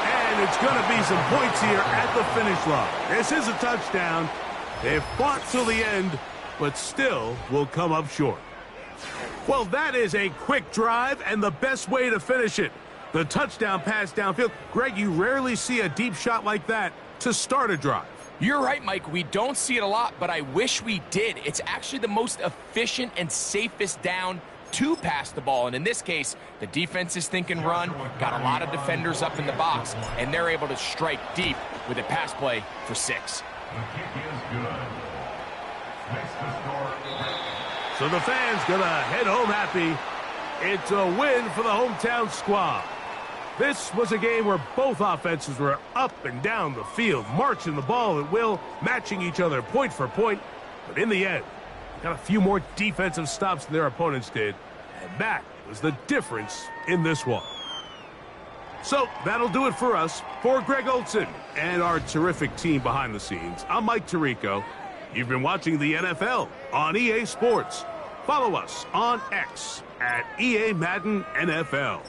And it's going to be some points here at the finish line. This is a touchdown. They've fought till the end, but still will come up short. Well, that is a quick drive and the best way to finish it. The touchdown pass downfield. Greg, you rarely see a deep shot like that to start a drive. You're right, Mike. We don't see it a lot, but I wish we did. It's actually the most efficient and safest down to pass the ball. And in this case, the defense is thinking run, got a lot of defenders up in the box, and they're able to strike deep with a pass play for 6. The kick is good. Makes the score. So the fans gonna head home happy. It's a win for the hometown squad. This was a game where both offenses were up and down the field, marching the ball at will, matching each other point for point. But in the end, got a few more defensive stops than their opponents did. And that was the difference in this one. So that'll do it for us. For Greg Olson and our terrific team behind the scenes, I'm Mike Tirico. You've been watching the NFL on EA Sports. Follow us on X at EA Madden NFL.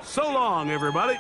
So long, everybody.